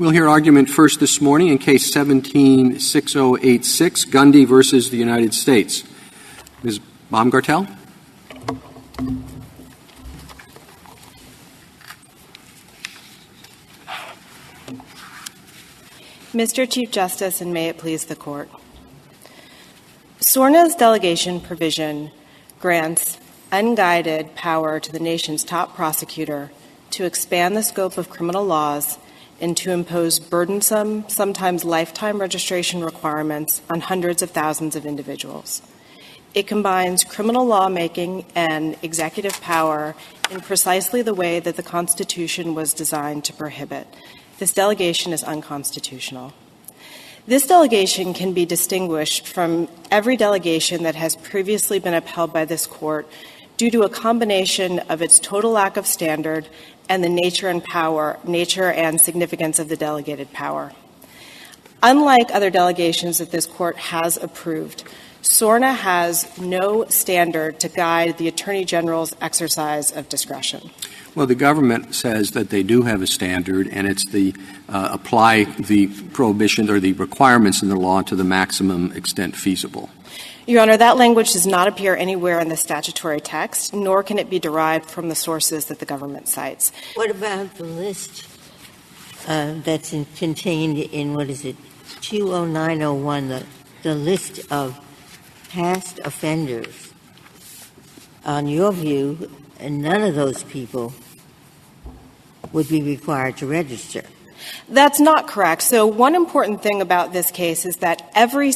We'll hear argument first this morning in Case 17-6086, Gundy versus the United States. Ms. Baumgartel? Mr. Chief Justice, and may it please the Court. SORNA's delegation provision grants unguided power to the nation's top prosecutor to expand the scope of criminal laws and to impose burdensome, sometimes lifetime registration requirements on hundreds of thousands of individuals. It combines criminal lawmaking and executive power in precisely the way that the Constitution was designed to prohibit. This delegation is unconstitutional. This delegation can be distinguished from every delegation that has previously been upheld by this Court due to a combination of its total lack of standard and the nature and significance of the delegated power. Unlike other delegations that this Court has approved, SORNA has no standard to guide the Attorney General's exercise of discretion. Well, the government says that they do have a standard, and it's the apply the prohibition or the requirements in the law to the maximum extent feasible. Your Honor, that language does not appear anywhere in the statutory text, nor can it be derived from the sources that the government cites. What about the list that's contained in, 20901, the list of past offenders? On your view, none of those people would be required to register. That's not correct. So one important thing about this case is that every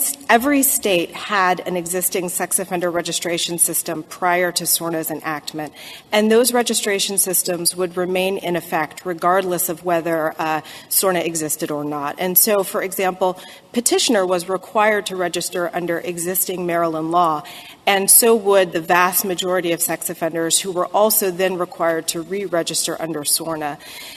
state had an existing sex offender registration system prior to SORNA's enactment, and those registration systems would remain in effect regardless of whether SORNA existed or not. And so, for example, petitioner was required to register under existing Maryland law, and so would the vast majority of sex offenders who were also then required to re-register under SORNA.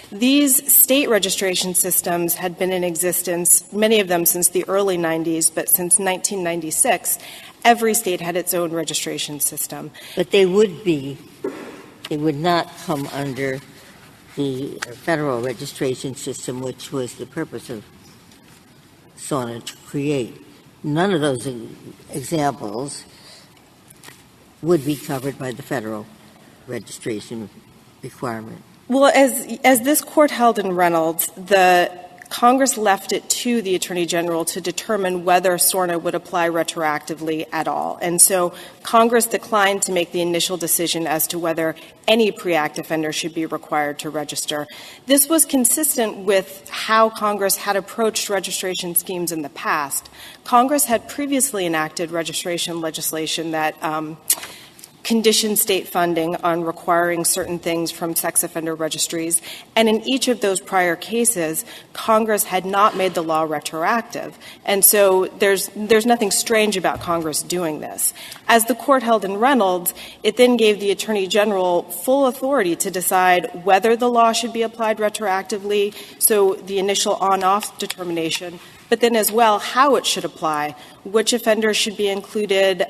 These state registration systems had been in existence, many of them since the early 90s, but since 1996, every state had its own registration system. But they would not come under the federal registration system, which was the purpose of SORNA to create. None of those examples would be covered by the federal registration requirement. Well, as this Court held in Reynolds, the Congress left it to the Attorney General to determine whether SORNA would apply retroactively at all. And so Congress declined to make the initial decision as to whether any pre-act offender should be required to register. This was consistent with how Congress had approached registration schemes in the past. Congress had previously enacted registration legislation that conditioned state funding on requiring certain things from sex offender registries, and in each of those prior cases, Congress had not made the law retroactive. And so there's nothing strange about Congress doing this. As the Court held in Reynolds, it then gave the Attorney General full authority to decide whether the law should be applied retroactively, so the initial on-off determination, but then as well how it should apply, which offenders should be included,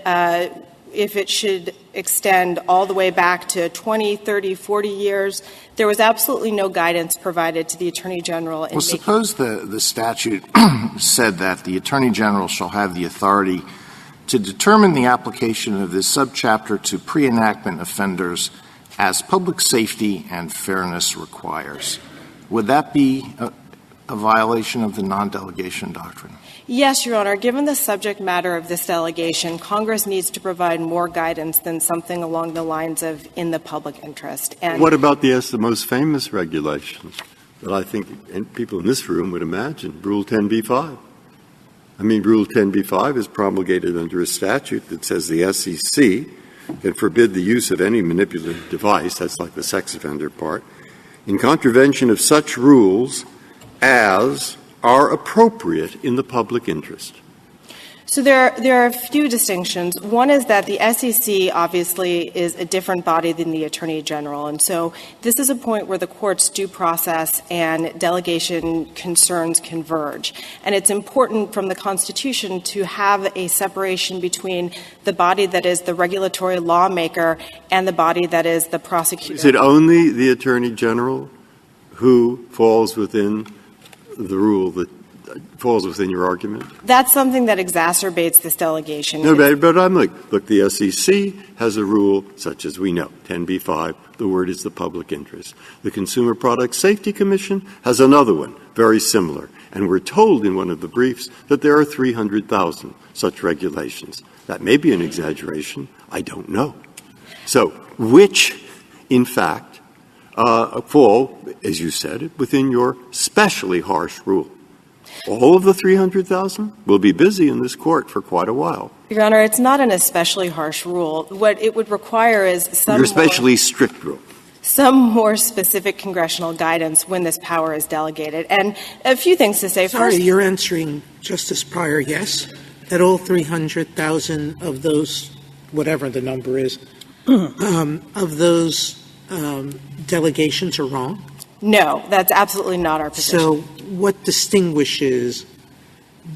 if it should extend all the way back to 20, 30, 40 years. There was absolutely no guidance provided to the Attorney General. Well, suppose the statute said that the Attorney General shall have the authority to determine the application of this subchapter to pre-enactment offenders as public safety and fairness requires. Would that be a violation of the non-delegation doctrine? Yes, Your Honor. Given the subject matter of this delegation, Congress needs to provide more guidance than something along the lines of in the public interest. And what about the most famous regulations that I think people in this room would imagine? Rule 10b-5. I mean, Rule 10b-5 is promulgated under a statute that says the SEC can forbid the use of any manipulative device, that's like the sex offender part, in contravention of such rules as are appropriate in the public interest. So there are a few distinctions. One is that the SEC obviously is a different body than the Attorney General. And so this is a point where the court's due process and delegation concerns converge. And it's important from the Constitution to have a separation between the body that is the regulatory lawmaker and the body that is the prosecutor. Is it only the Attorney General who falls within the rule that falls within your argument? That's something that exacerbates this delegation. No, but I'm like, look, the SEC has a rule such as we know, 10b-5, the word is the public interest. The Consumer Product Safety Commission has another one, very similar. And we're told in one of the briefs that there are 300,000 such regulations. That may be an exaggeration. I don't know. So which, in fact, fall, as you said, within your specially harsh rule? All of the 300,000 will be busy in this court for quite a while. Your Honor, it's not an especially harsh rule. What it would require is Your especially strict rule. Some more specific congressional guidance when this power is delegated. And a few things to say. Sorry, First, you're answering Justice Breyer, yes, that all 300,000 of those, whatever the number is, of those delegations are wrong? No, that's absolutely not our position. So what distinguishes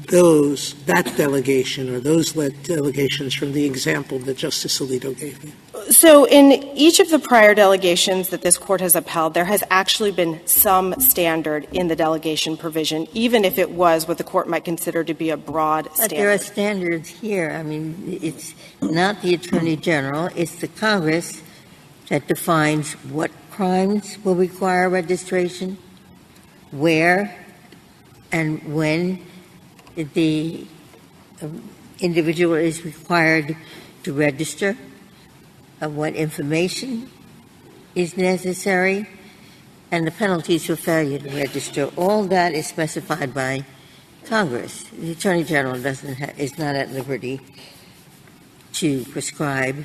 that delegation or those delegations from the example that Justice Alito gave me? So in each of the prior delegations that this court has upheld, there has actually been some standard in the delegation provision, even if it was what the court might consider to be a broad standard. But there are standards here. I mean, it's not the Attorney General, it's the Congress that defines what crimes will require registration, where and when the individual is required to register, what information is necessary, and the penalties for failure to register. All that is specified by Congress. The Attorney General is not at liberty to prescribe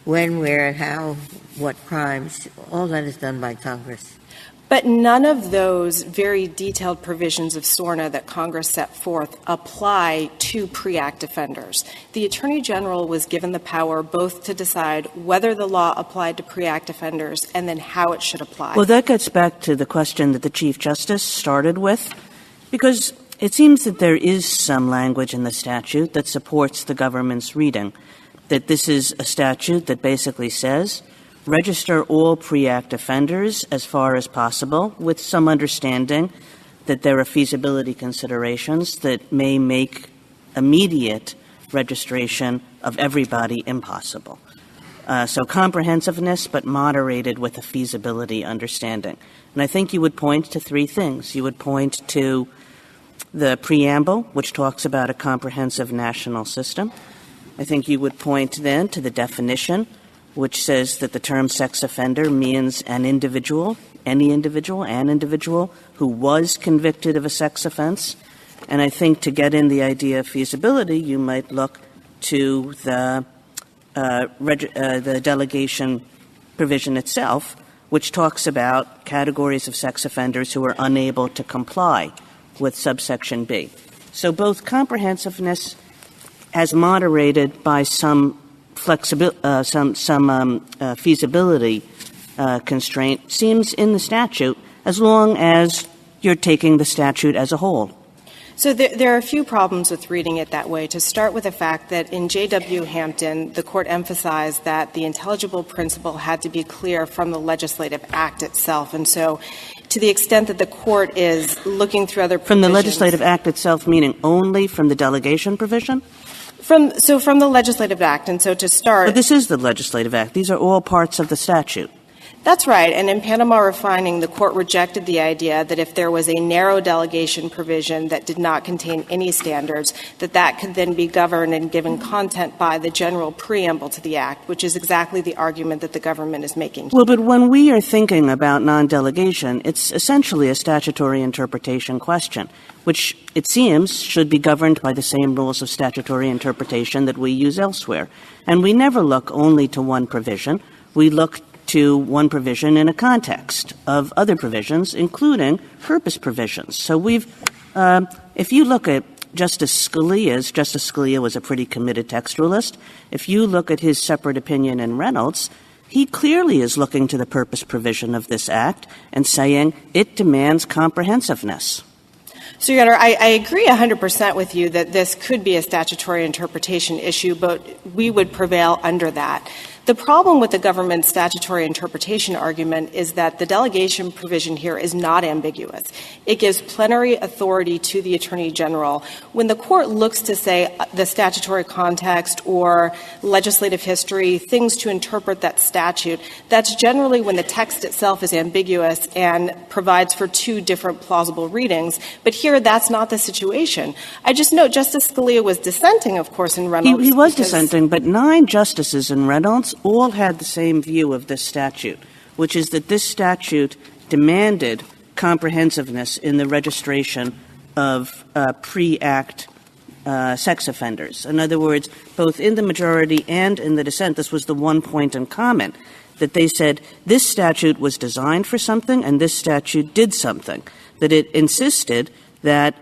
when, where, how, what crimes. All that is done by Congress. But none of those very detailed provisions of SORNA that Congress set forth apply to pre-act offenders. The Attorney General was given the power both to decide whether the law applied to pre-act offenders and then how it should apply. Well, that gets back to the question that the Chief Justice started with, because it seems that there is some language in the statute that supports the government's reading, that this is a statute that basically says register all pre-act offenders as far as possible, with some understanding that there are feasibility considerations that may make immediate registration of everybody impossible. So comprehensiveness, but moderated with a feasibility understanding. And I think you would point to three things. You would point to the preamble, which talks about a comprehensive national system. I think you would point then to the definition, which says that the term sex offender means an individual, any individual, an individual who was convicted of a sex offense. And I think to get in the idea of feasibility, you might look to the delegation provision itself, which talks about categories of sex offenders who are unable to comply with subsection B. So both comprehensiveness as moderated by some feasibility constraint seems in the statute as long as you're taking the statute as a whole. So there are a few problems with reading it that way. To start with the fact that in J.W. Hampton, the court emphasized that the intelligible principle had to be clear from the legislative act itself. And so to the extent that the court is looking through other provisions. From the legislative act itself, meaning only from the delegation provision? From the legislative act. And so to start. But this is the legislative act. These are all parts of the statute. That's right. And in Panama Refining, the court rejected the idea that if there was a narrow delegation provision that did not contain any standards, that could then be governed and given content by the general preamble to the act, which is exactly the argument that the government is making. Well, but when we are thinking about non-delegation, it's essentially a statutory interpretation question, which it seems should be governed by the same rules of statutory interpretation that we use elsewhere. And we never look only to one provision. We look to one provision in a context of other provisions, including purpose provisions. So if you look at Justice Scalia was a pretty committed textualist. If you look at his separate opinion in Reynolds, he clearly is looking to the purpose provision of this act and saying it demands comprehensiveness. So, Your Honor, I agree 100% with you that this could be a statutory interpretation issue, but we would prevail under that. The problem with the government's statutory interpretation argument is that the delegation provision here is not ambiguous. It gives plenary authority to the Attorney General. When the court looks to, say, the statutory context or legislative history, things to interpret that statute, that's generally when the text itself is ambiguous and provides for two different plausible readings. But here, that's not the situation. I just note Justice Scalia was dissenting, of course, in Reynolds. He was dissenting, but 9 justices in Reynolds all had the same view of this statute, which is that this statute demanded comprehensiveness in the registration of pre-act sex offenders. In other words, both in the majority and in the dissent, this was the one point in common, that they said this statute was designed for something and this statute did something, that it insisted that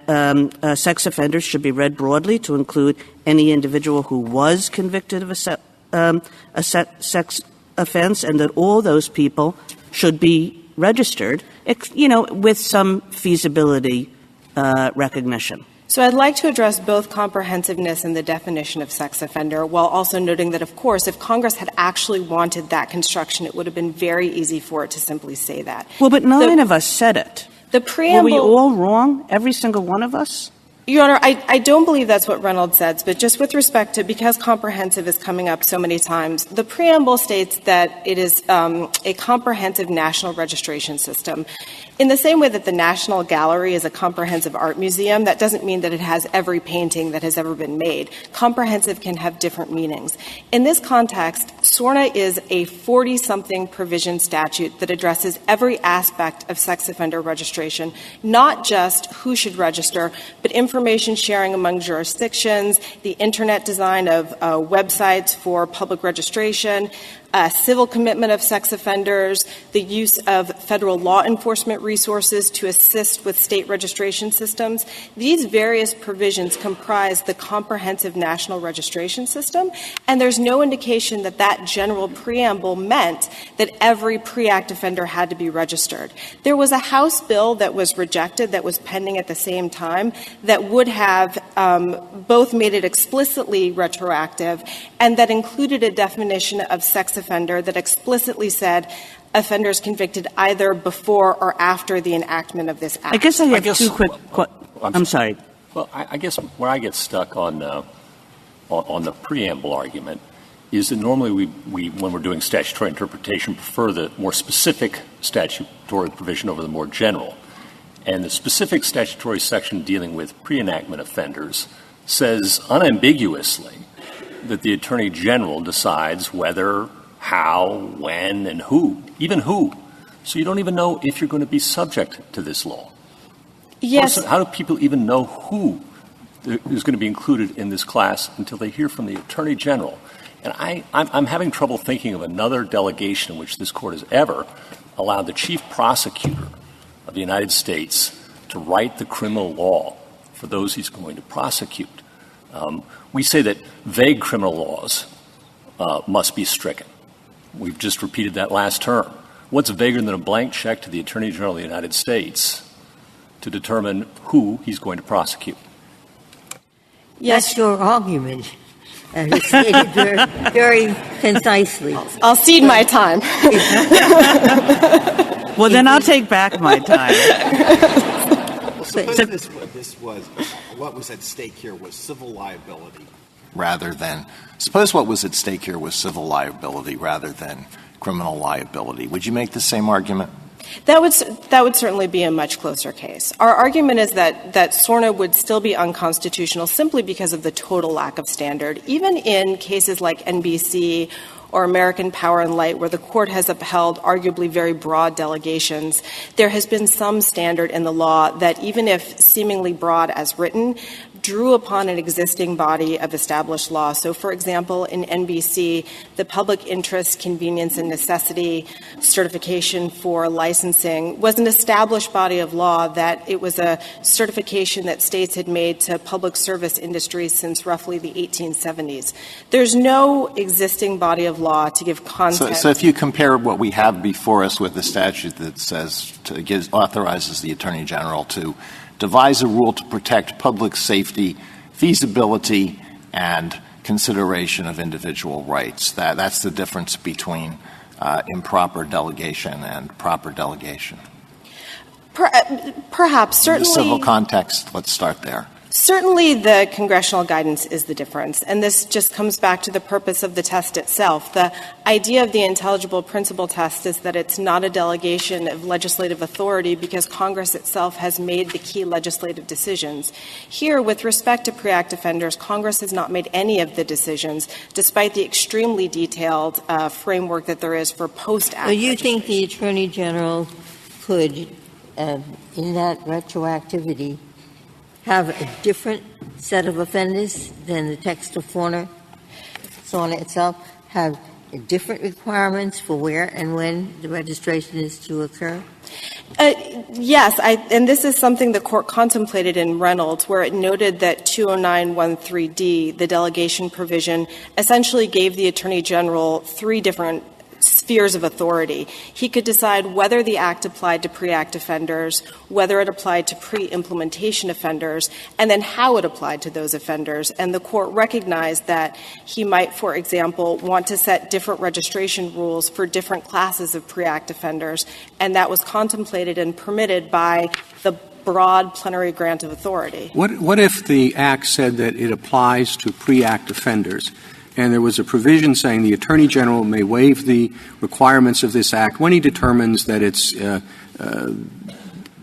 sex offenders should be read broadly to include any individual who was convicted of a sex offense, and that all those people should be registered, with some feasibility recognition. So I'd like to address both comprehensiveness and the definition of sex offender, while also noting that, of course, if Congress had actually wanted that construction, it would have been very easy for it to simply say that. Well, but 9 of us said it. The preamble. Were we all wrong, every single one of us? Your Honor, I don't believe that's what Reynolds says, but just with respect to, because comprehensive is coming up so many times, the preamble states that it is a comprehensive national registration system. In the same way that the National Gallery is a comprehensive art museum, that doesn't mean that it has every painting that has ever been made. Comprehensive can have different meanings. In this context, SORNA is a 40-something provision statute that addresses every aspect of sex offender registration, not just who should register, but information sharing among jurisdictions, the Internet design of websites for public registration, civil commitment of sex offenders, the use of federal law enforcement resources to assist with state registration systems. These various provisions comprise the comprehensive national registration system, and there's no indication that that general preamble meant that every pre-act offender had to be registered. There was a House bill that was rejected that was pending at the same time that would have both made it explicitly retroactive and that included a definition of sex offender that explicitly said offenders convicted either before or after the enactment of this act. I guess I have two quick I'm sorry. Well, I guess where I get stuck on the preamble argument is that normally we when we're doing statutory interpretation, prefer the more specific statutory provision over the more general. And the specific statutory section dealing with pre-enactment offenders says unambiguously that the Attorney General decides whether, how, when, and who, even who. So you don't even know if you're going to be subject to this law. Yes. How do people even know who is going to be included in this class until they hear from the Attorney General? And I'm having trouble thinking of another delegation in which this Court has ever allowed the Chief Prosecutor of the United States to write the criminal law for those he's going to prosecute. We say that vague criminal laws must be stricken. We've just repeated that last term. What's vaguer than a blank check to the Attorney General of the United States to determine who he's going to prosecute? Yes. That's your argument. And it's stated very concisely. I'll cede my time. Well, then I'll take back my time. What was at stake here was civil liability rather than – suppose what was at stake here was civil liability rather than criminal liability. Would you make the same argument? That would certainly be a much closer case. Our argument is that SORNA would still be unconstitutional simply because of the total lack of standard. Even in cases like NBC or American Power and Light, where the Court has upheld arguably very broad delegations, there has been some standard in the law that, even if seemingly broad as written, drew upon an existing body of established law. So, for example, in NBC, the public interest, convenience, and necessity certification for licensing was an established body of law that it was a certification that states had made to public service industries since roughly the 1870s. There's no existing body of law to give content. So if you compare what we have before us with the statute that says authorizes the Attorney General to devise a rule to protect public safety, feasibility, and consideration of individual rights. That's the difference between improper delegation and proper delegation. Perhaps. Certainly. In the civil context, let's start there. Certainly the congressional guidance is the difference, and this just comes back to the purpose of the test itself. The idea of the intelligible principle test is that it's not a delegation of legislative authority because Congress itself has made the key legislative decisions. Here, with respect to pre-act offenders, Congress has not made any of the decisions, despite the extremely detailed framework that there is for post-act. So you think the Attorney General could, in that retroactivity, have a different set of offenders than the text of SORNA itself, have different requirements for where and when the registration is to occur? Yes, and this is something the Court contemplated in Reynolds, where it noted that 20913D, the delegation provision, essentially gave the Attorney General three different spheres of authority. He could decide whether the act applied to pre-act offenders, whether it applied to pre-implementation offenders, and then how it applied to those offenders. And the Court recognized that he might, for example, want to set different registration rules for different classes of pre-act offenders, and that was contemplated and permitted by the broad plenary grant of authority. What if the Act said that it applies to pre-act offenders, and there was a provision saying the Attorney General may waive the requirements of this Act when he determines that it's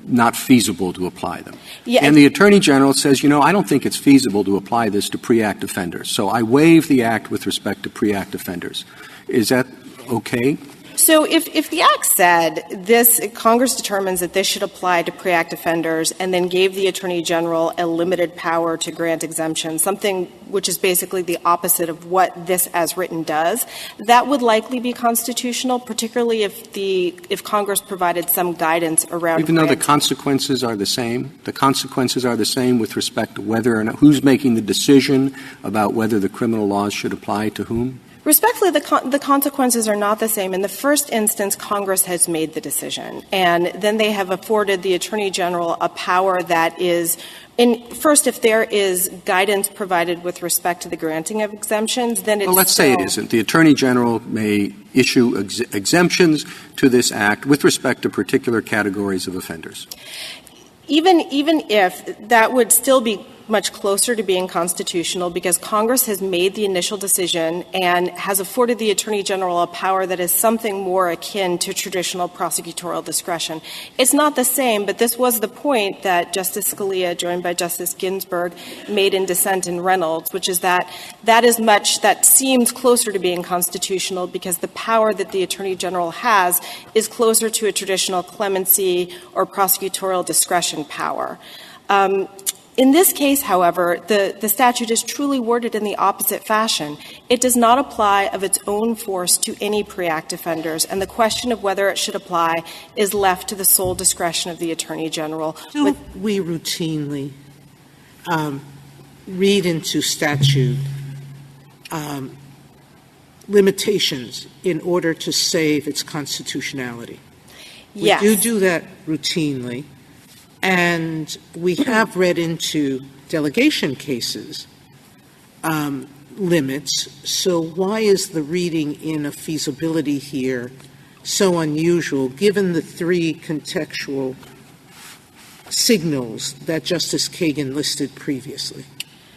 not feasible to apply them? Yeah, and the Attorney General says, I don't think it's feasible to apply this to pre-act offenders, so I waive the Act with respect to pre-act offenders. Is that okay? So if the Act said this, Congress determines that this should apply to pre-act offenders and then gave the Attorney General a limited power to grant exemptions, something which is basically the opposite of what this as written does, that would likely be constitutional, particularly if Congress provided some guidance around even though the consequences are the same? The consequences are the same with respect to whether or not who's making the decision about whether the criminal laws should apply to whom? Respectfully, the consequences are not the same. In the first instance, Congress has made the decision, and then they have afforded the Attorney General a power that is first, if there is guidance provided with respect to the granting of exemptions, then it's Well, let's say it isn't. The Attorney General may issue exemptions to this Act with respect to particular categories of offenders. Even if that would still be much closer to being constitutional because Congress has made the initial decision and has afforded the Attorney General a power that is something more akin to traditional prosecutorial discretion. It's not the same, but this was the point that Justice Scalia, joined by Justice Ginsburg, made in dissent in Reynolds, which is that seems closer to being constitutional because the power that the Attorney General has is closer to a traditional clemency or prosecutorial discretion power. In this case, however, the statute is truly worded in the opposite fashion. It does not apply of its own force to any pre-act offenders, and the question of whether it should apply is left to the sole discretion of the Attorney General. Do we routinely read into statute limitations in order to save its constitutionality? Yes. We do that routinely. And we have read into delegation cases limits. So why is the reading in a feasibility here so unusual, given the three contextual signals that Justice Kagan listed previously?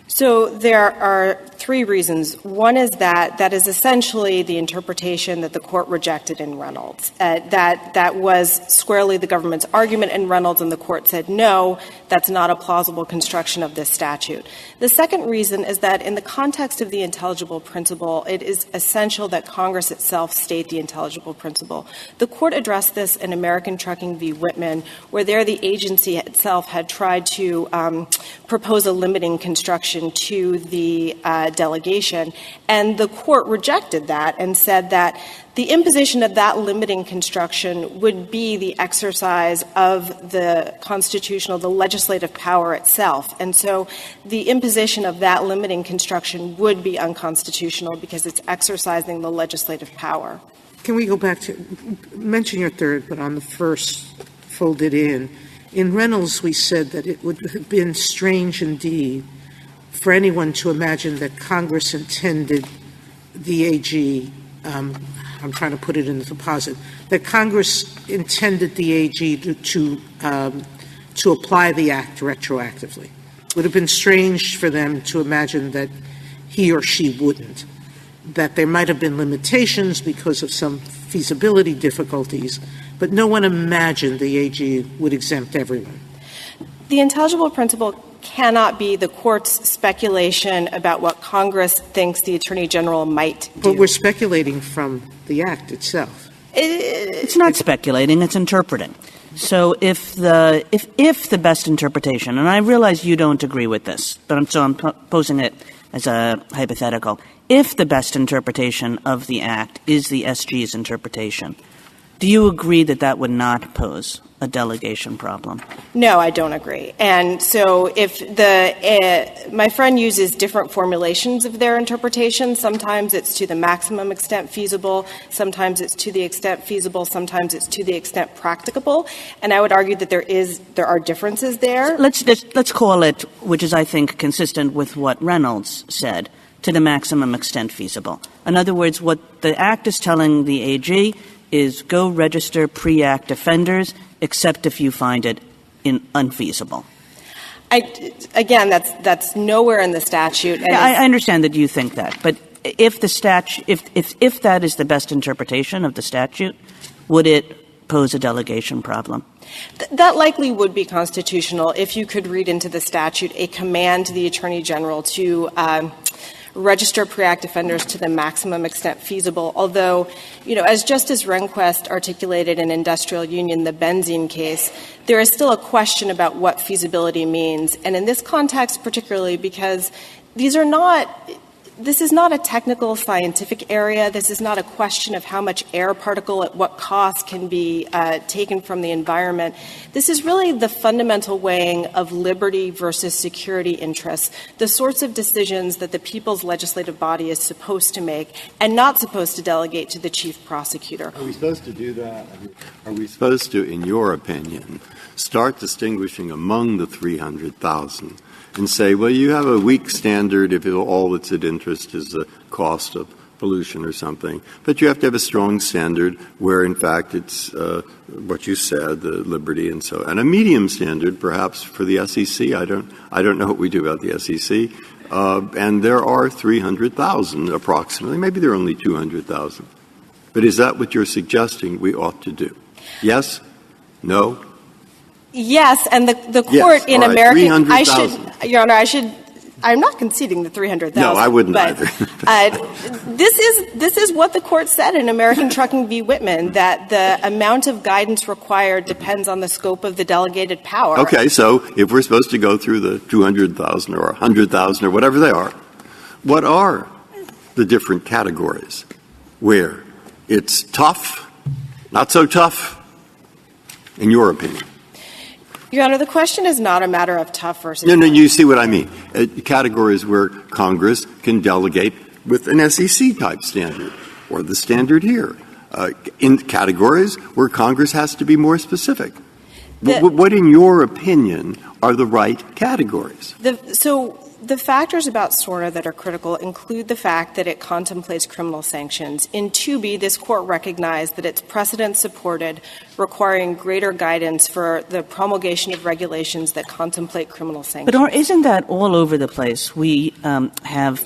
So there are three reasons. One is that is essentially the interpretation that the Court rejected in Reynolds. That was squarely the government's argument in Reynolds, and the Court said, no, that's not a plausible construction of this statute. The second reason is that in the context of the intelligible principle, it is essential that Congress itself state the intelligible principle. The Court addressed this in American Trucking v. Whitman, where there the agency itself had tried to propose a limiting construction to the delegation, and the Court rejected that and said that the imposition of that limiting construction would be the exercise of the the legislative power itself. And so the imposition of that limiting construction would be unconstitutional because it's exercising the legislative power. Can we go back to mention your third, but on the first folded in? In Reynolds, we said that it would have been strange indeed for anyone to imagine that Congress intended the AG, I'm trying to put it in the deposit, that Congress intended the AG to apply the act retroactively. It would have been strange for them to imagine that he or she wouldn't, that there might have been limitations because of some feasibility difficulties, but no one imagined the AG would exempt everyone. The intelligible principle cannot be the court's speculation about what Congress thinks the Attorney General might do. But we're speculating from the Act itself. It's not speculating, it's interpreting. So if the best interpretation, and I realize you don't agree with this, but I'm posing it as a hypothetical, if the best interpretation of the Act is the SG's interpretation, do you agree that that would not pose a delegation problem? No, I don't agree. And so if my friend uses different formulations of their interpretation, sometimes it's to the maximum extent feasible, sometimes it's to the extent feasible, sometimes it's to the extent practicable. And I would argue that there are differences there. Let's call it, which is I think consistent with what Reynolds said, to the maximum extent feasible. In other words, what the Act is telling the AG is go register pre-act offenders, except if you find it unfeasible. Again, that's nowhere in the statute. Yeah, I understand that you think that, but if the if that is the best interpretation of the statute, would it pose a delegation problem? That likely would be constitutional if you could read into the statute a command to the Attorney General to register pre-act offenders to the maximum extent feasible, although, as Justice Rehnquist articulated in Industrial Union, the benzene case, there is still a question about what feasibility means. And in this context particularly, because this is not a technical scientific area. This is not a question of how much air particle at what cost can be taken from the environment. This is really the fundamental weighing of liberty versus security interests, the sorts of decisions that the people's legislative body is supposed to make and not supposed to delegate to the chief prosecutor. Are we supposed to do that? Are we supposed to, in your opinion, start distinguishing among the 300,000 and say, well, you have a weak standard if all that's at interest is the cost of pollution or something, but you have to have a strong standard where, in fact, it's what you said, the liberty and so, and a medium standard, perhaps, for the SEC. I don't know what we do about the SEC, and there are 300,000 approximately. Maybe there are only 200,000. But is that what you're suggesting we ought to do? Yes? No? Yes, and the court yes. in All right. American, Your Honor, I'm not conceding the 300,000. No, I wouldn't either. This is what the court said in American Trucking v. Whitman, that the amount of guidance required depends on the scope of the delegated power. Okay, so if we're supposed to go through the 200,000 or 100,000 or whatever they are, what are the different categories where it's tough, not so tough, in your opinion? Your Honor, the question is not a matter of tough versus No, you see what I mean. Categories where Congress can delegate with an SEC-type standard or the standard here. In categories where Congress has to be more specific. What, in your opinion, are the right categories? So the factors about SORNA that are critical include the fact that it contemplates criminal sanctions. In 2B, this court recognized that it's precedent-supported, requiring greater guidance for the promulgation of regulations that contemplate criminal sanctions. But isn't that all over the place? We have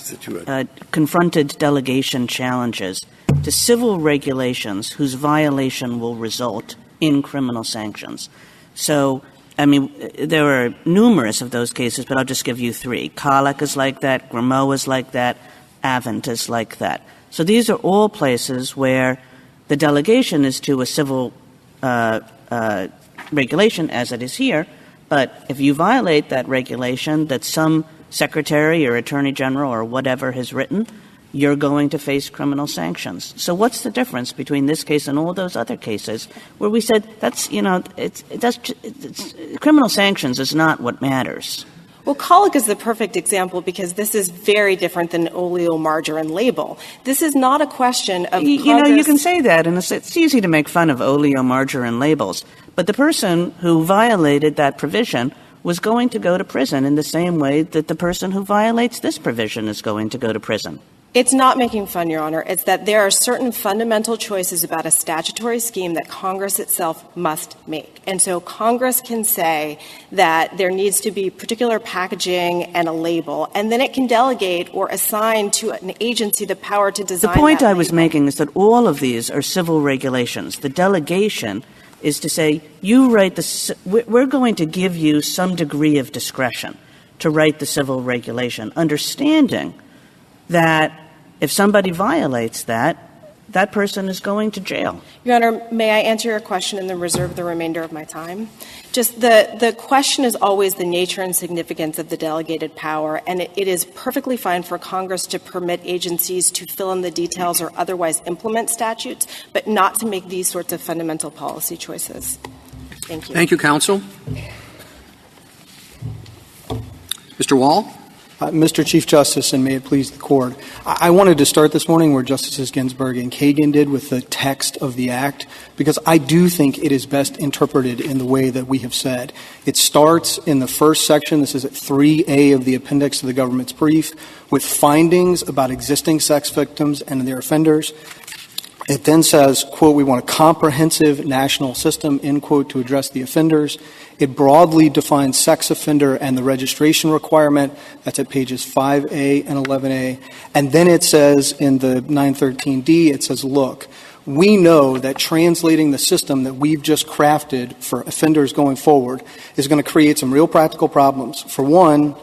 confronted delegation challenges to civil regulations whose violation will result in criminal sanctions. So, I mean, there are numerous of those cases, but I'll just give you three. Colic is like that, Grimaud is like that, Avent is like that. So these are all places where the delegation is to a civil regulation, as it is here, but if you violate that regulation that some secretary or attorney general or whatever has written, you're going to face criminal sanctions. So what's the difference between this case and all those other cases where we said criminal sanctions is not what matters? Well, colic is the perfect example because this is very different than oleomargarine label. This is not a question of you can say that, and it's easy to make fun of oleomargarine labels. But the person who violated that provision was going to go to prison in the same way that the person who violates this provision is going to go to prison. It's not making fun, Your Honor. It's that there are certain fundamental choices about a statutory scheme that Congress itself must make. And so Congress can say that there needs to be particular packaging and a label, and then it can delegate or assign to an agency the power to design The point that I was label. making is that all of these are civil regulations. The delegation is to say, you write we're going to give you some degree of discretion to write the civil regulation, understanding that if somebody violates that, that person is going to jail. Your Honor, may I answer your question and then reserve the remainder of my time? Just the question is always the nature and significance of the delegated power, and it is perfectly fine for Congress to permit agencies to fill in the details or otherwise implement statutes, but not to make these sorts of fundamental policy choices. Thank you. Thank you, counsel. Mr. Wall? Mr. Chief Justice, and may it please the Court, I wanted to start this morning where Justices Ginsburg and Kagan did with the text of the Act, because I do think it is best interpreted in the way that we have said. It starts in the first section, this is at 3A of the appendix to the government's brief, with findings about existing sex victims and their offenders. It then says, quote, we want a comprehensive national system, end quote, to address the offenders. It broadly defines sex offender and the registration requirement. That's at pages 5A and 11A. And then it says in the 913D, it says, look, we know that translating the system that we've just crafted for offenders going forward is going to create some real practical problems. For one,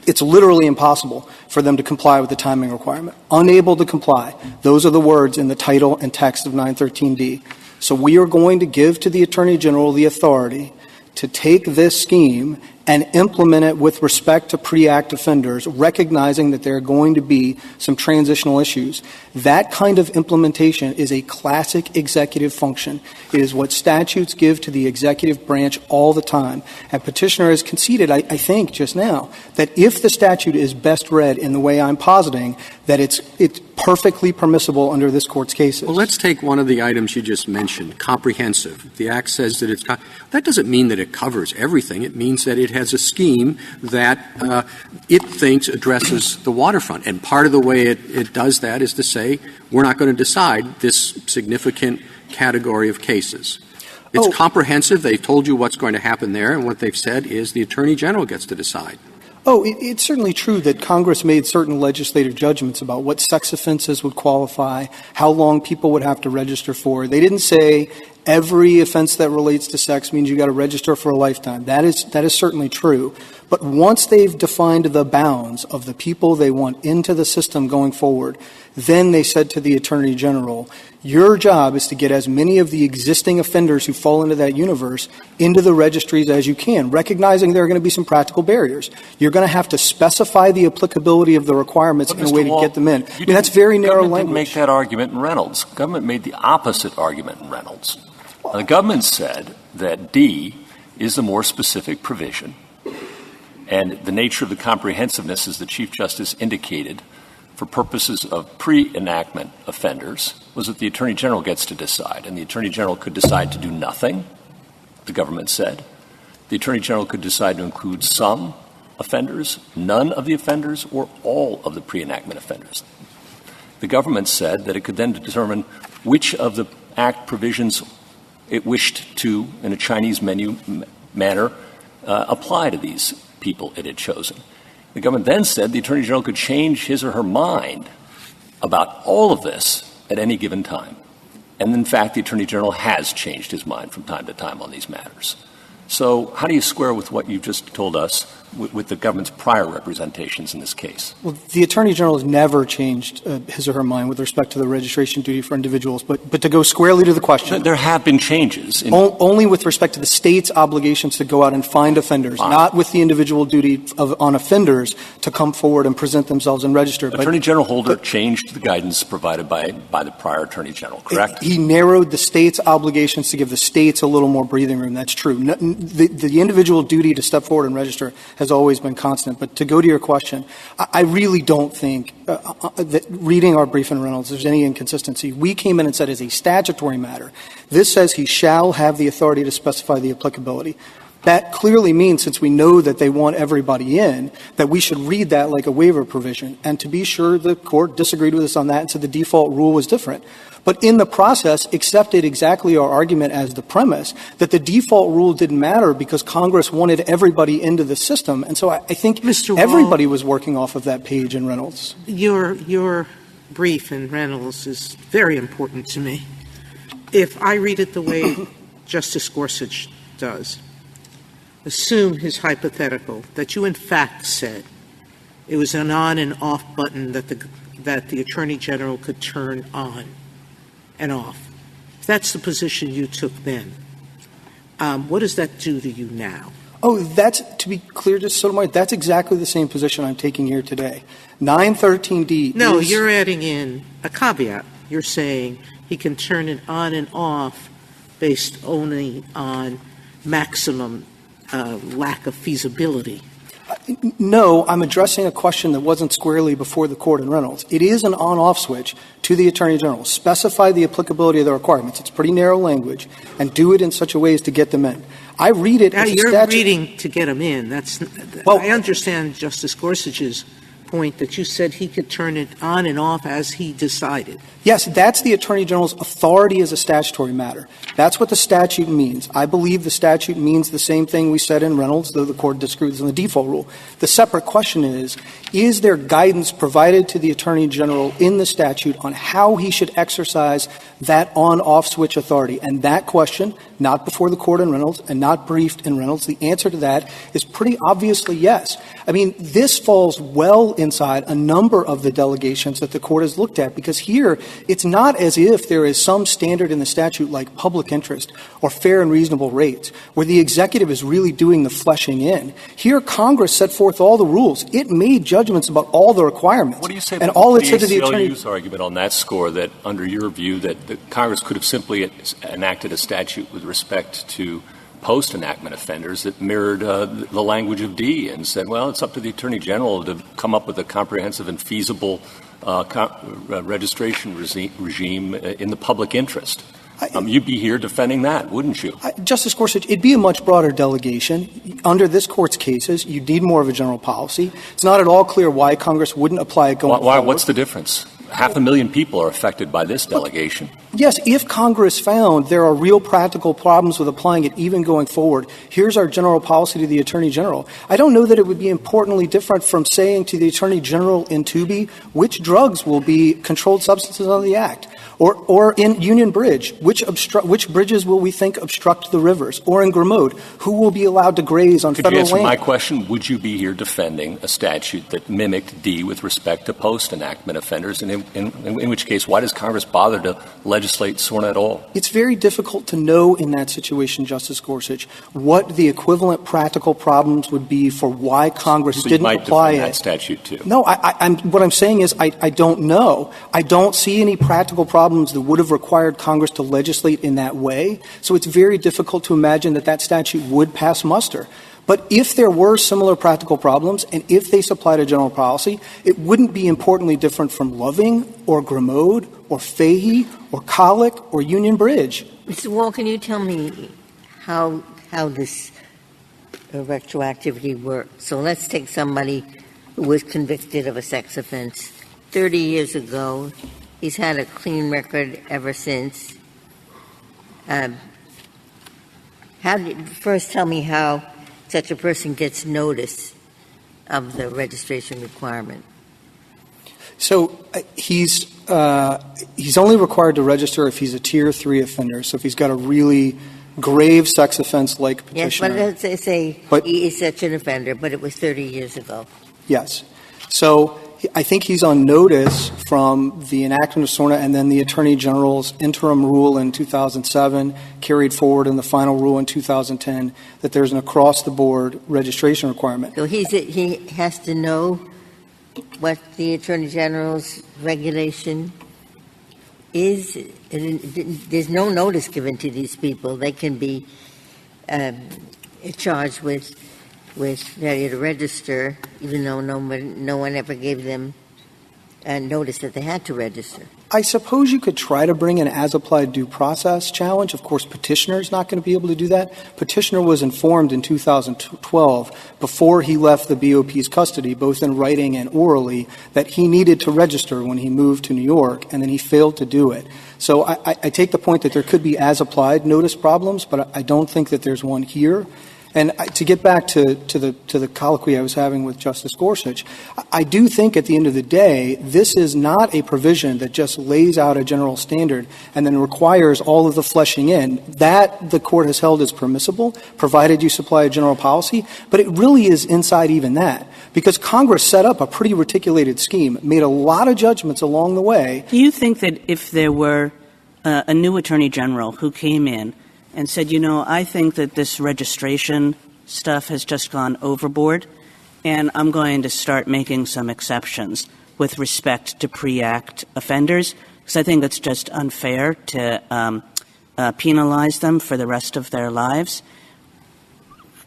it's literally impossible for them to comply with the timing requirement. Unable to comply. Those are the words in the title and text of 913D. So we are going to give to the Attorney General the authority to take this scheme and implement it with respect to pre-act offenders, recognizing that there are going to be some transitional issues. That kind of implementation is a classic executive function. It is what statutes give to the executive branch all the time. And Petitioner has conceded, I think, just now, that if the statute is best read in the way I'm positing, that it's perfectly permissible under this Court's cases. Well, let's take one of the items you just mentioned, comprehensive. The Act says that that doesn't mean that it covers everything. It means that it has a scheme that it thinks addresses the waterfront. And part of the way it does that is to say, we're not going to decide this significant category of cases. It's comprehensive. They've told you what's going to happen there, and what they've said is the Attorney General gets to decide. It's certainly true that Congress made certain legislative judgments about what sex offenses would qualify, how long people would have to register for. They didn't say every offense that relates to sex means you got to register for a lifetime. That is certainly true. But once they've defined the bounds of the people they want into the system going forward, then they said to the Attorney General, your job is to get as many of the existing offenders who fall into that universe into the registries as you can, recognizing there are going to be some practical barriers. You're going to have to specify the applicability of the requirements in a way to get them in. That's very narrow language. Didn't make that argument in Reynolds. Government made the opposite argument in Reynolds. The government said that D is the more specific provision, and the nature of the comprehensiveness, as the Chief Justice indicated, for purposes of pre-enactment offenders, was that the Attorney General gets to decide. And the Attorney General could decide to do nothing, the government said. The Attorney General could decide to include some offenders, none of the offenders, or all of the pre-enactment offenders. The government said that it could then determine which of the Act provisions it wished to, in a Chinese menu manner, apply to these people it had chosen. The government then said the Attorney General could change his or her mind about all of this at any given time. And in fact, the Attorney General has changed his mind from time to time on these matters. So how do you square with what you've just told us with the government's prior representations in this case? Well, the Attorney General has never changed his or her mind with respect to the registration duty for individuals. But to go squarely to the question. There have been changes. Only with respect to the state's obligations to go out and find offenders, not with the individual duty on offenders to come forward and present themselves and register. Attorney General Holder changed the guidance provided by the prior Attorney General, correct? He narrowed the state's obligations to give the states a little more breathing room. That's true. The individual duty to step forward and register has always been constant. But to go to your question, I really don't think that reading our brief in Reynolds there's any inconsistency. We came in and said as a statutory matter, this says he shall have the authority to specify the applicability. That clearly means, since we know that they want everybody in, that we should read that like a waiver provision. And to be sure, the court disagreed with us on that and said the default rule was different. But in the process, accepted exactly our argument as the premise that the default rule didn't matter because Congress wanted everybody into the system. And so I think everybody was working off of that page in Reynolds. Your brief in Reynolds is very important to me. If I read it the way Justice Gorsuch does, assume his hypothetical that you in fact said it was an on and off button that the Attorney General could turn on and off. If that's the position you took then, what does that do to you now? Oh, that's, to be clear, Justice Sotomayor, that's exactly the same position I'm taking here today. 913D No, is, you're adding in a caveat. You're saying he can turn it on and off based only on maximum lack of feasibility. No, I'm addressing a question that wasn't squarely before the court in Reynolds. It is an on-off switch to the Attorney General. Specify the applicability of the requirements. It's pretty narrow language, and do it in such a way as to get them in. I read it as a statute. You're reading to get them in. I understand Justice Gorsuch's point that you said he could turn it on and off as he decided. Yes, that's the Attorney General's authority as a statutory matter. That's what the statute means. I believe the statute means the same thing we said in Reynolds, though the court disagrees on the default rule. The separate question is there guidance provided to the Attorney General in the statute on how he should exercise that on-off switch authority? And that question, not before the court in Reynolds and not briefed in Reynolds, the answer to that is pretty obviously yes. I mean, this falls well inside a number of the delegations that the court has looked at, because here it's not as if there is some standard in the statute like public interest or fair and reasonable rates where the executive is really doing the fleshing in. Here Congress set forth all the rules. It made judgments about all the requirements. What do you say and about all the it said to the attorney ACLU's argument on that score, that under your view that Congress could have simply enacted a statute with respect to post-enactment offenders that mirrored the language of D and said, well, it's up to the Attorney General to come up with a comprehensive and feasible registration regime in the public interest? You'd be here defending that, wouldn't you? Justice Gorsuch, it'd be a much broader delegation. Under this Court's cases, you need more of a general policy. It's not at all clear why Congress wouldn't apply it going forward. What's the difference? 500,000 people are affected by this delegation. Yes, if Congress found there are real practical problems with applying it even going forward, here's our general policy to the Attorney General. I don't know that it would be importantly different from saying to the Attorney General in Tooby which drugs will be controlled substances under the Act. Or in Union Bridge, which bridges will we think obstruct the rivers? Or in Grimaud, who will be allowed to graze on federal land? Could you answer my question? Would you be here defending a statute that mimicked D with respect to post-enactment offenders? And in which case, why does Congress bother to legislate SORNA at all? It's very difficult to know in that situation, Justice Gorsuch, what the equivalent practical problems would be for why Congress didn't apply it. So you might defend that statute, too. No, what I'm saying is I don't know. I don't see any practical problems that would have required Congress to legislate in that way. So it's very difficult to imagine that statute would pass muster. But if there were similar practical problems, and if they supplied a general policy, it wouldn't be importantly different from Loving or Grimaud or Fahey or Colic or Union Bridge. Mr. Wall, can you tell me how this retroactivity works? So let's take somebody who was convicted of a sex offense 30 years ago. He's had a clean record ever since. First tell me how such a person gets notice of the registration requirement. So he's only required to register if he's a Tier 3 offender. So if he's got a really grave sex offense like petitioner. Yes, but let's say he is such an offender, but it was 30 years ago. Yes. So I think he's on notice from the enactment of SORNA and then the Attorney General's interim rule in 2007, carried forward in the final rule in 2010, that there's an across-the-board registration requirement. So he has to know what the Attorney General's regulation is. There's no notice given to these people. They can be charged with failure to register, even though no one ever gave them notice that they had to register. I suppose you could try to bring an as-applied due process challenge. Of course, petitioner is not going to be able to do that. Petitioner was informed in 2012, before he left the BOP's custody, both in writing and orally, that he needed to register when he moved to New York, and then he failed to do it. So I take the point that there could be as-applied notice problems, but I don't think that there's one here. And to get back to the colloquy I was having with Justice Gorsuch, I do think at the end of the day, this is not a provision that just lays out a general standard and then requires all of the fleshing in. That the court has held as permissible, provided you supply a general policy, but it really is inside even that. Because Congress set up a pretty reticulated scheme, made a lot of judgments along the way. Do you think that if there were a new attorney general who came in and said, I think that this registration stuff has just gone overboard, and I'm going to start making some exceptions with respect to pre-act offenders, because I think it's just unfair to penalize them for the rest of their lives.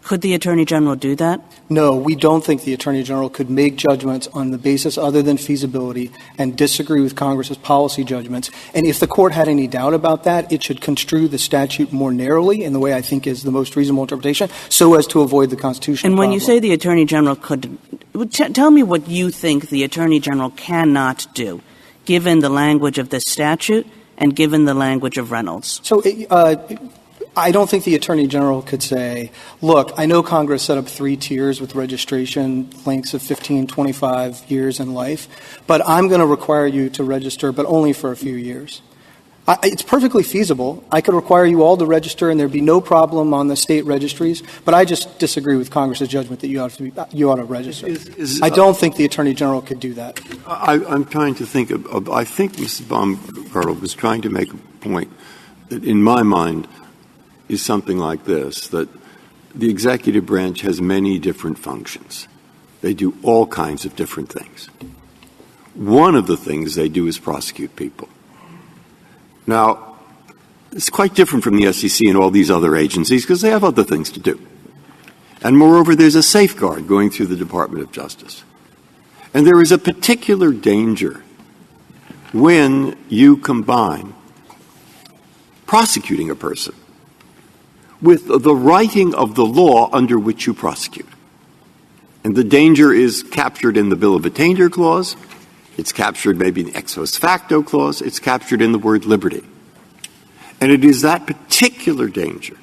Could the Attorney General do that? No, we don't think the Attorney General could make judgments on the basis other than feasibility and disagree with Congress's policy judgments. And if the court had any doubt about that, it should construe the statute more narrowly in the way I think is the most reasonable interpretation, so as to avoid the constitutional And when problem. you say the Attorney General could, tell me what you think the Attorney General cannot do, given the language of this statute and given the language of Reynolds. So I don't think the Attorney General could say, look, I know Congress set up 3 tiers with registration lengths of 15, 25 years in life, but I'm going to require you to register, but only for a few years. It's perfectly feasible. I could require you all to register and there'd be no problem on the state registries, but I just disagree with Congress's judgment that you ought to register. I don't think the Attorney General could do that. I'm trying to think of I think Mrs. Baumgartel was trying to make a point that in my mind is something like this, that the executive branch has many different functions. They do all kinds of different things. One of the things they do is prosecute people. Now, it's quite different from the SEC and all these other agencies because they have other things to do. And moreover, there's a safeguard going through the Department of Justice. And there is a particular danger when you combine prosecuting a person with the writing of the law under which you prosecute. And the danger is captured in the Bill of Attainder clause. It's captured maybe in the ex post facto clause. It's captured in the word liberty. And it is that particular danger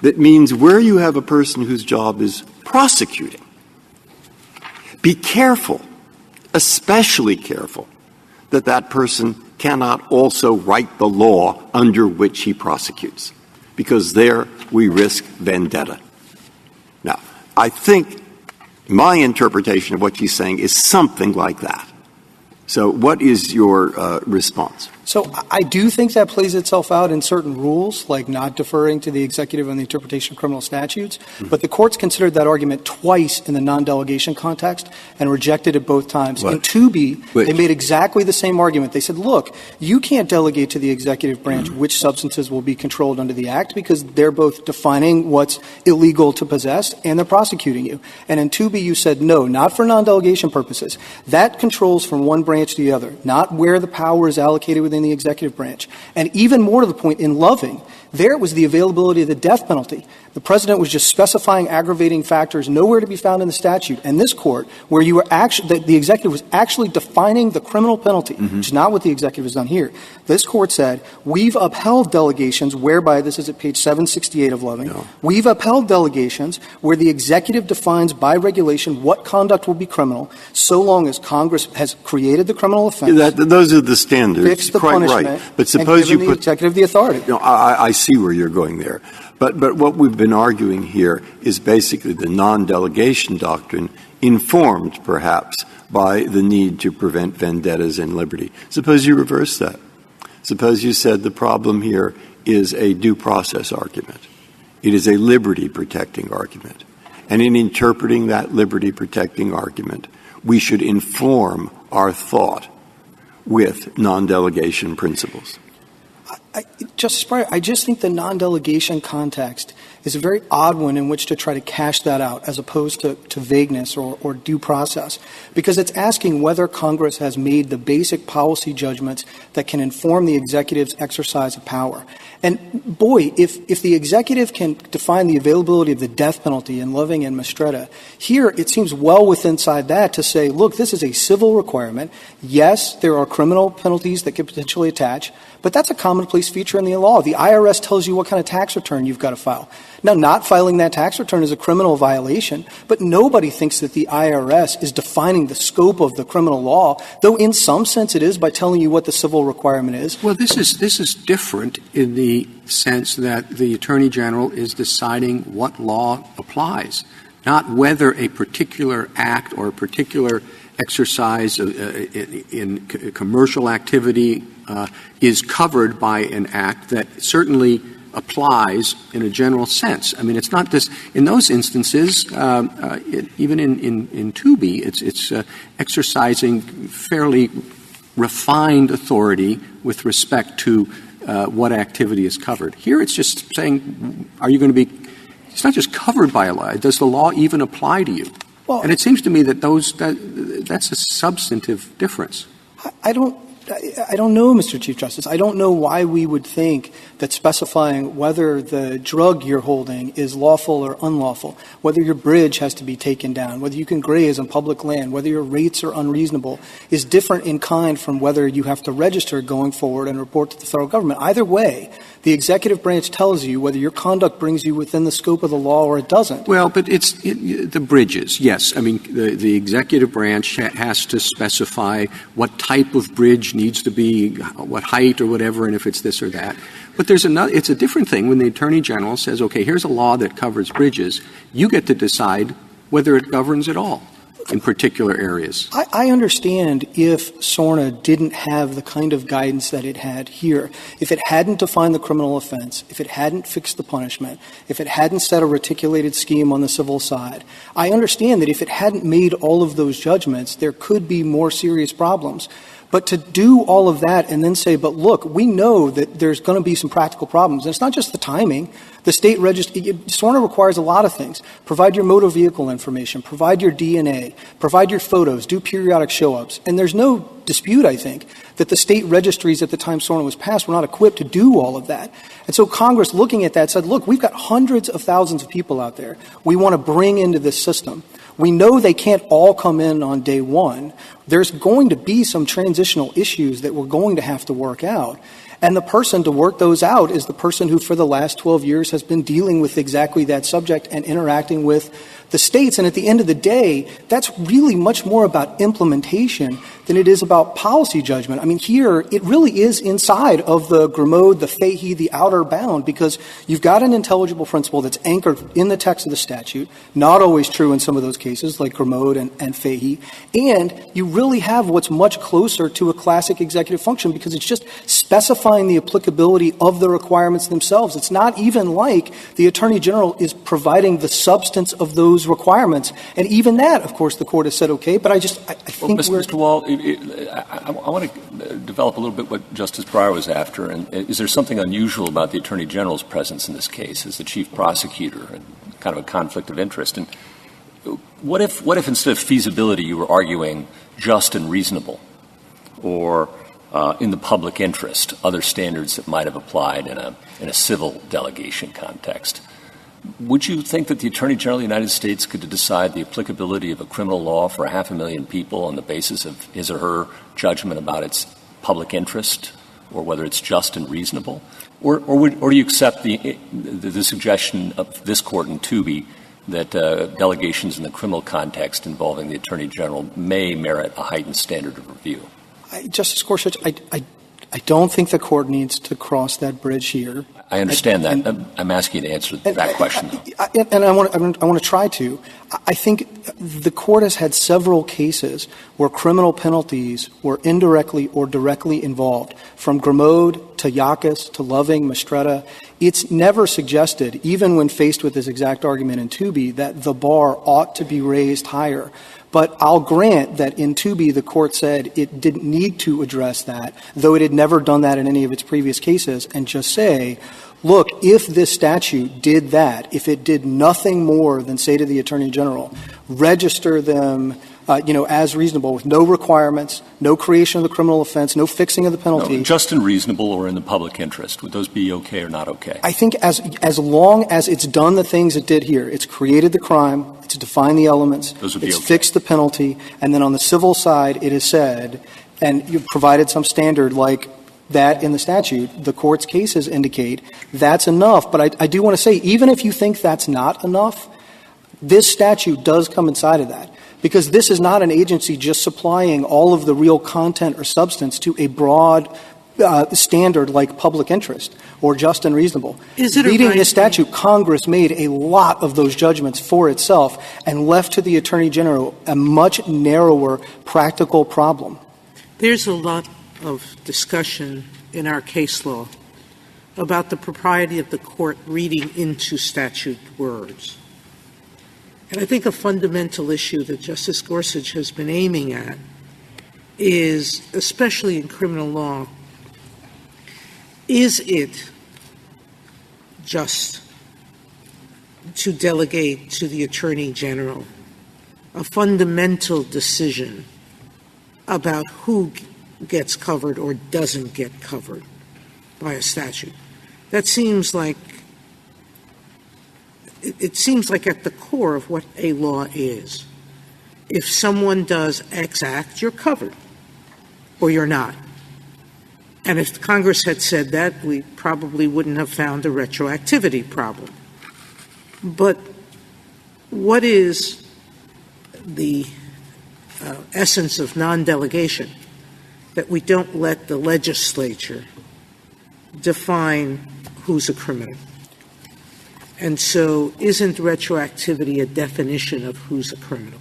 that means where you have a person whose job is prosecuting, be careful, especially careful, that that person cannot also write the law under which he prosecutes, because there we risk vendetta. Now, I think my interpretation of what she's saying is something like that. So what is your response? So I do think that plays itself out in certain rules, like not deferring to the executive on the interpretation of criminal statutes. Mm-hmm. But the courts considered that argument twice in the non-delegation context and rejected it both times. What? In 2B, they made exactly the same argument. They said, look, you can't delegate to the executive branch which substances will be controlled under the Act because they're both defining what's illegal to possess and they're prosecuting you. And in 2B, you said, no, not for non-delegation purposes. That controls from one branch to the other, not where the power is allocated within the executive branch. And even more to the point, in Loving, there was the availability of the death penalty. The president was just specifying aggravating factors nowhere to be found in the statute. And this court, where you were actually, the executive was actually defining the criminal penalty, which is not what the executive has done here. This court said, we've upheld delegations whereby, this is at page 768 of Loving, we've upheld delegations where the executive defines by regulation what conduct will be criminal, so long as Congress has created the criminal offense. Those are the standards. Fixed the Quite punishment, right. But suppose and given you the put executive the authority. I see where you're going there. But what we've been arguing here is basically the non-delegation doctrine, informed perhaps by the need to prevent vendettas and liberty. Suppose you reverse that. Suppose you said the problem here is a due process argument. It is a liberty-protecting argument. And in interpreting that liberty-protecting argument, we should inform our thought with non-delegation principles. Justice Breyer, I just think the non-delegation context is a very odd one in which to try to cash that out as opposed to vagueness or due process, because it's asking whether Congress has made the basic policy judgments that can inform the executive's exercise of power. And boy, if the executive can define the availability of the death penalty in Loving and Mistretta, here it seems well within inside that to say, look, this is a civil requirement. Yes, there are criminal penalties that could potentially attach, but that's a commonplace feature in the law. The IRS tells you what kind of tax return you've got to file. Now, not filing that tax return is a criminal violation, but nobody thinks that the IRS is defining the scope of the criminal law, though in some sense it is by telling you what the civil requirement is. Well, this is different in the sense that the Attorney General is deciding what law applies, not whether a particular act or a particular exercise in commercial activity is covered by an act that certainly applies in a general sense. I mean, it's not this – in those instances, even in 2B, it's exercising fairly refined authority with respect to what activity is covered. Here it's just saying, are you going to be – it's not just covered by a law. Does the law even apply to you? Well, and it seems to me that that's a substantive difference. I don't know, Mr. Chief Justice. I don't know why we would think that specifying whether the drug you're holding is lawful or unlawful, whether your bridge has to be taken down, whether you can graze on public land, whether your rates are unreasonable, is different in kind from whether you have to register going forward and report to the federal government. Either way, the executive branch tells you whether your conduct brings you within the scope of the law or it doesn't. Well, but the bridges, yes. I mean, the executive branch has to specify what type of bridge needs to be, what height or whatever, and if it's this or that. But it's a different thing when the Attorney General says, okay, here's a law that covers bridges. You get to decide whether it governs at all in particular areas. I understand if SORNA didn't have the kind of guidance that it had here, if it hadn't defined the criminal offense, if it hadn't fixed the punishment, if it hadn't set a reticulated scheme on the civil side. I understand that if it hadn't made all of those judgments, there could be more serious problems. But to do all of that and then say, but look, we know that there's going to be some practical problems. And it's not just the timing. The state SORNA requires a lot of things. Provide your motor vehicle information, provide your DNA, provide your photos, do periodic show-ups. And there's no dispute, I think, that the state registries at the time SORNA was passed were not equipped to do all of that. And so Congress, looking at that, said, look, we've got hundreds of thousands of people out there we want to bring into this system. We know they can't all come in on day one. There's going to be some transitional issues that we're going to have to work out. And the person to work those out is the person who for the last 12 years has been dealing with exactly that subject and interacting with the states. And at the end of the day, that's really much more about implementation than it is about policy judgment. I mean, here, it really is inside of the Grimaud, the Fahey, the outer bound, because you've got an intelligible principle that's anchored in the text of the statute, not always true in some of those cases, like Grimaud and Fahey, and you really have what's much closer to a classic executive function because it's just specifying the applicability of the requirements themselves. It's not even like the Attorney General is providing the substance of those requirements. And even that, of course, the Court has said okay, but I think Mr. Wall, I want to develop a little bit what Justice Breyer was after. And is there something unusual about the Attorney General's presence in this case as the chief prosecutor and kind of a conflict of interest? And what if instead of feasibility you were arguing just and reasonable or in the public interest, other standards that might have applied in a civil delegation context? Would you think that the Attorney General of the United States could decide the applicability of a criminal law for 500,000 people on the basis of his or her judgment about its public interest or whether it's just and reasonable? Or do you accept the suggestion of this Court in Tooby that delegations in the criminal context involving the Attorney General may merit a heightened standard of review? Justice Gorsuch, I don't think the Court needs to cross that bridge here. I understand that. I'm asking you to answer that question. And I want to try to. I think the Court has had several cases where criminal penalties were indirectly or directly involved, from Grimaud to Yackas to Loving, Mistretta. It's never suggested, even when faced with this exact argument in Tooby, that the bar ought to be raised higher. But I'll grant that in Tooby the Court said it didn't need to address that, though it had never done that in any of its previous cases, and just say, look, if this statute did that, if it did nothing more than say to the Attorney General, register them, as reasonable, with no requirements, no creation of the criminal offense, no fixing of the penalty. No, just and reasonable or in the public interest. Would those be okay or not okay? I think as long as it's done the things it did here, it's created the crime, it's defined the elements, those would be it's okay. fixed the penalty, and then on the civil side it is said, and you've provided some standard like that in the statute, the court's cases indicate that's enough. But I do want to say, even if you think that's not enough, this statute does come inside of that. Because this is not an agency just supplying all of the real content or substance to a broad standard like public interest or just and reasonable. Reading this statute, Congress made a lot of those judgments for itself and left to the Attorney General a much narrower practical problem. There's a lot of discussion in our case law about the propriety of the court reading into statute words. And I think a fundamental issue that Justice Gorsuch has been aiming at is, especially in criminal law, is it just to delegate to the Attorney General a fundamental decision about who gets covered or doesn't get covered by a statute? That seems like it seems like at the core of what a law is. If someone does X act, you're covered, or you're not. And if Congress had said that, we probably wouldn't have found a retroactivity problem. But what is the essence of non-delegation? That we don't let the legislature define who's a criminal. And so isn't retroactivity a definition of who's a criminal?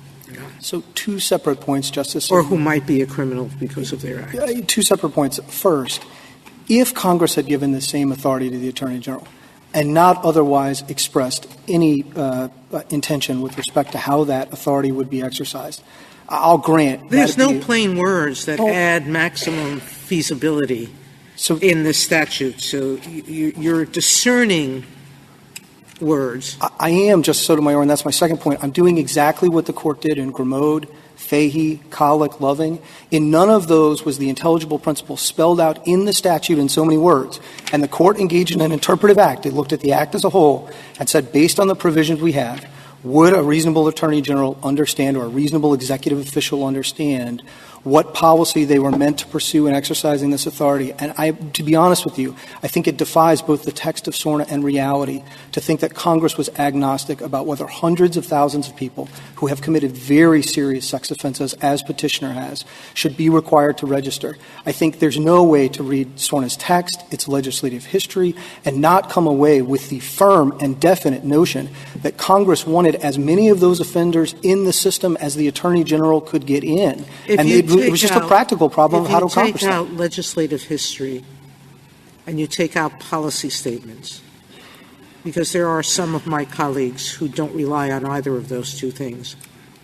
So two separate points, Justice. Or who might be a criminal because of their act. Two separate points. First, if Congress had given the same authority to the Attorney General and not otherwise expressed any intention with respect to how that authority would be exercised, I'll grant. There's no plain words that add maximum feasibility in the statute. So you're discerning words. I am, Justice Sotomayor, and that's my second point. I'm doing exactly what the Court did in Grimaud, Fahey, Colick, Loving. In none of those was the intelligible principle spelled out in the statute in so many words. And the Court engaged in an interpretive act. It looked at the act as a whole and said, based on the provisions we have, would a reasonable Attorney General understand or a reasonable executive official understand what policy they were meant to pursue in exercising this authority? And to be honest with you, I think it defies both the text of SORNA and reality to think that Congress was agnostic about whether hundreds of thousands of people who have committed very serious sex offenses, as Petitioner has, should be required to register. I think there's no way to read SORNA's text, its legislative history, and not come away with the firm and definite notion that Congress wanted as many of those offenders in the system as the Attorney General could get in. It was just a practical problem of how to accomplish that. If you take out legislative history and you take out policy statements, because there are some of my colleagues who don't rely on either of those two things,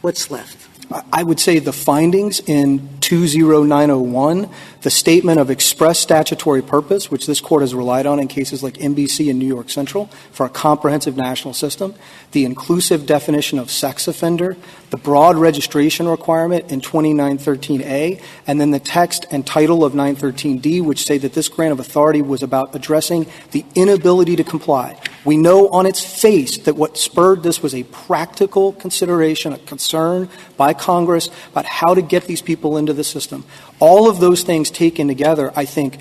what's left? I would say the findings in 20901, the statement of express statutory purpose, which this Court has relied on in cases like NBC and New York Central for a comprehensive national system, the inclusive definition of sex offender, the broad registration requirement in 2913A, and then the text and title of 913D, which say that this grant of authority was about addressing the inability to comply. We know on its face that what spurred this was a practical consideration, a concern by Congress about how to get these people into the system. All of those things taken together, I think,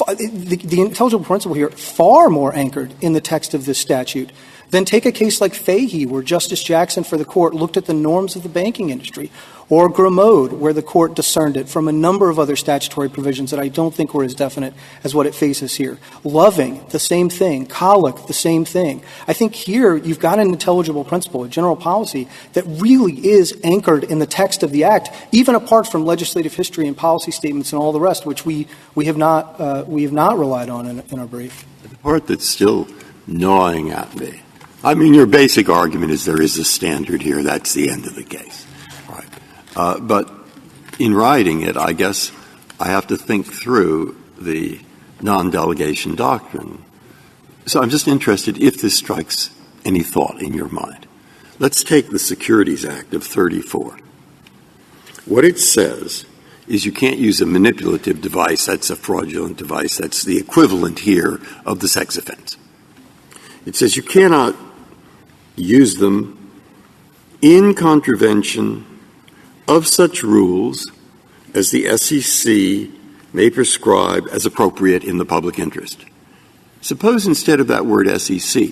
the intelligible principle here, far more anchored in the text of this statute. Then take a case like Fahey, where Justice Jackson for the Court looked at the norms of the banking industry, or Grimaud, where the Court discerned it from a number of other statutory provisions that I don't think were as definite as what it faces here. Loving, the same thing. Colick, the same thing. I think here you've got an intelligible principle, a general policy, that really is anchored in the text of the Act, even apart from legislative history and policy statements and all the rest, which we have not relied on in our brief. The part that's still gnawing at me, I mean, your basic argument is there is a standard here. That's the end of the case. Right. But in writing it, I guess I have to think through the non-delegation doctrine. So I'm just interested if this strikes any thought in your mind. Let's take the Securities Act of 34. What it says is you can't use a manipulative device. That's a fraudulent device. That's the equivalent here of the sex offense. It says you cannot use them in contravention of such rules as the SEC may prescribe as appropriate in the public interest. Suppose instead of that word SEC,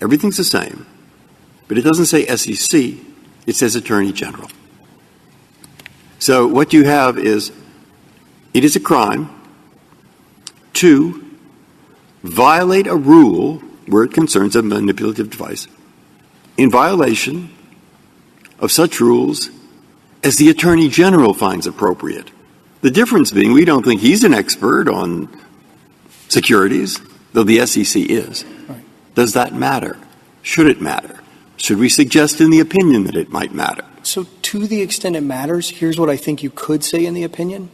everything's the same, but it doesn't say SEC, it says Attorney General. So what you have is, it is a crime to violate a rule where it concerns a manipulative device in violation of such rules as the Attorney General finds appropriate. The difference being we don't think he's an expert on securities, though the SEC is. Right. Does that matter? Should it matter? Should we suggest in the opinion that it might matter? So to the extent it matters, here's what I think you could say in the opinion.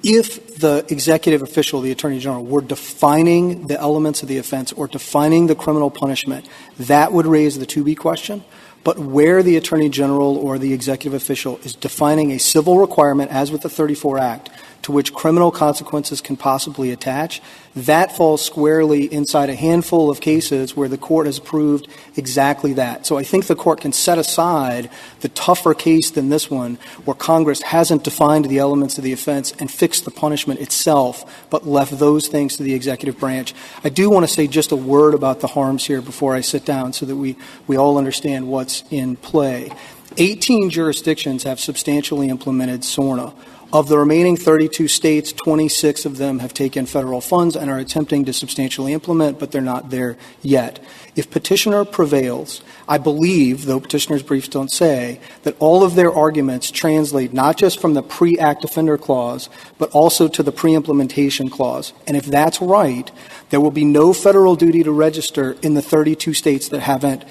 If the executive official, the Attorney General, were defining the elements of the offense or defining the criminal punishment, that would raise the 2B question. But where the Attorney General or the executive official is defining a civil requirement, as with the 34 Act, to which criminal consequences can possibly attach, that falls squarely inside a handful of cases where the court has proved exactly that. So I think the court can set aside the tougher case than this one, where Congress hasn't defined the elements of the offense and fixed the punishment itself, but left those things to the executive branch. I do want to say just a word about the harms here before I sit down so that we all understand what's in play. 18 jurisdictions have substantially implemented SORNA. Of the remaining 32 states, 26 of them have taken federal funds and are attempting to substantially implement, but they're not there yet. If petitioner prevails, I believe, though petitioner's briefs don't say, that all of their arguments translate not just from the pre-act offender clause, but also to the pre-implementation clause. And if that's right, there will be no federal duty to register in the 32 states that haven't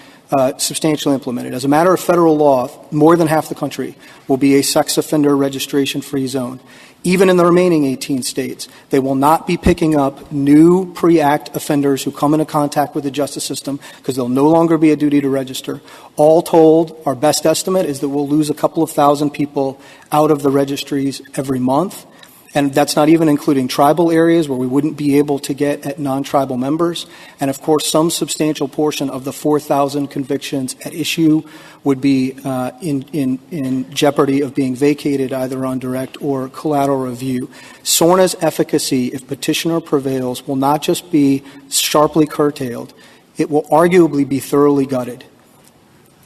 substantially implemented. As a matter of federal law, more than half the country will be a sex offender registration-free zone. Even in the remaining 18 states, they will not be picking up new pre-act offenders who come into contact with the justice system because there'll no longer be a duty to register. All told, our best estimate is that we'll lose a couple of thousand people out of the registries every month. And that's not even including tribal areas where we wouldn't be able to get at non-tribal members. And, of course, some substantial portion of the 4,000 convictions at issue would be in jeopardy of being vacated either on direct or collateral review. SORNA's efficacy, if petitioner prevails, will not just be sharply curtailed. It will arguably be thoroughly gutted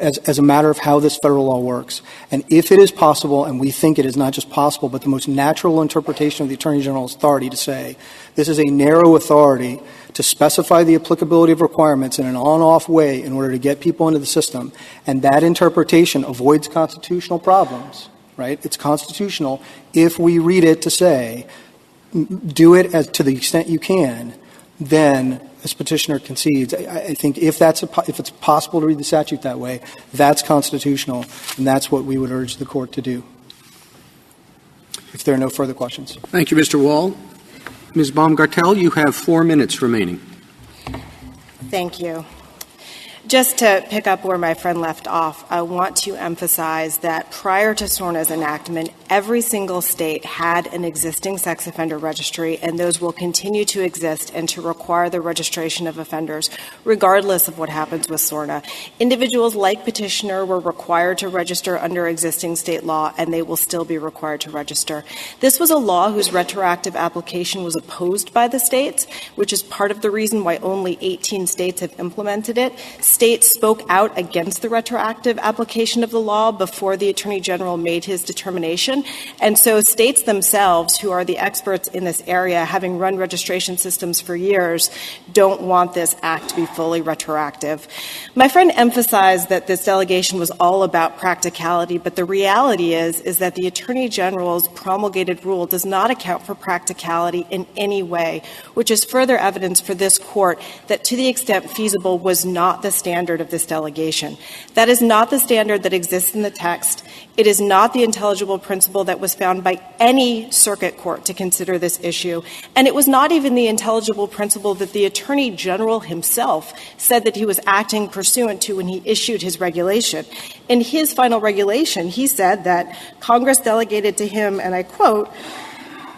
as a matter of how this federal law works. And if it is possible, and we think it is not just possible, but the most natural interpretation of the Attorney General's authority to say this is a narrow authority to specify the applicability of requirements in an on-off way in order to get people into the system, and that interpretation avoids constitutional problems, right? It's constitutional if we read it to say do it as to the extent you can, then as petitioner concedes, I think if it's possible to read the statute that way, that's constitutional, and that's what we would urge the court to do. If there are no further questions. Thank you, Mr. Wall. Ms. Baumgartel, you have 4 minutes remaining. Thank you. Just to pick up where my friend left off, I want to emphasize that prior to SORNA's enactment, every single state had an existing sex offender registry, and those will continue to exist and to require the registration of offenders, regardless of what happens with SORNA. Individuals like petitioner were required to register under existing state law, and they will still be required to register. This was a law whose retroactive application was opposed by the states, which is part of the reason why only 18 states have implemented it. States spoke out against the retroactive application of the law before the Attorney General made his determination. And so states themselves, who are the experts in this area, having run registration systems for years, don't want this act to be fully retroactive. My friend emphasized that this delegation was all about practicality, but the reality is that the Attorney General's promulgated rule does not account for practicality in any way, which is further evidence for this court that to the extent feasible was not the standard standard of this delegation. That is not the standard that exists in the text. It is not the intelligible principle that was found by any circuit court to consider this issue. And it was not even the intelligible principle that the Attorney General himself said that he was acting pursuant to when he issued his regulation. In his final regulation, he said that Congress delegated to him, and I quote,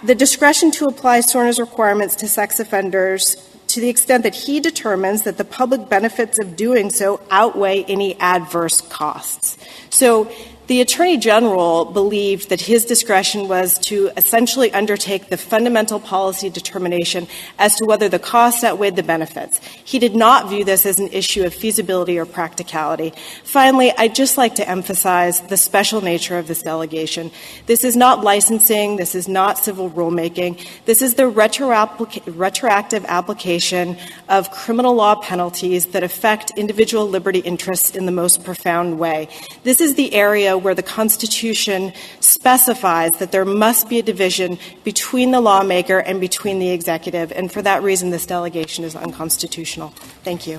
the discretion to apply SORNA's requirements to sex offenders to the extent that he determines that the public benefits of doing so outweigh any adverse costs. So the Attorney General believed that his discretion was to essentially undertake the fundamental policy determination as to whether the costs outweighed the benefits. He did not view this as an issue of feasibility or practicality. Finally, I'd just like to emphasize the special nature of this delegation. This is not licensing. This is not civil rulemaking. This is the retroactive application of criminal law penalties that affect individual liberty interests in the most profound way. This is the area where the Constitution specifies that there must be a division between the lawmaker and between the executive, and for that reason, this delegation is unconstitutional. Thank you.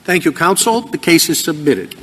Thank you, counsel. The case is submitted.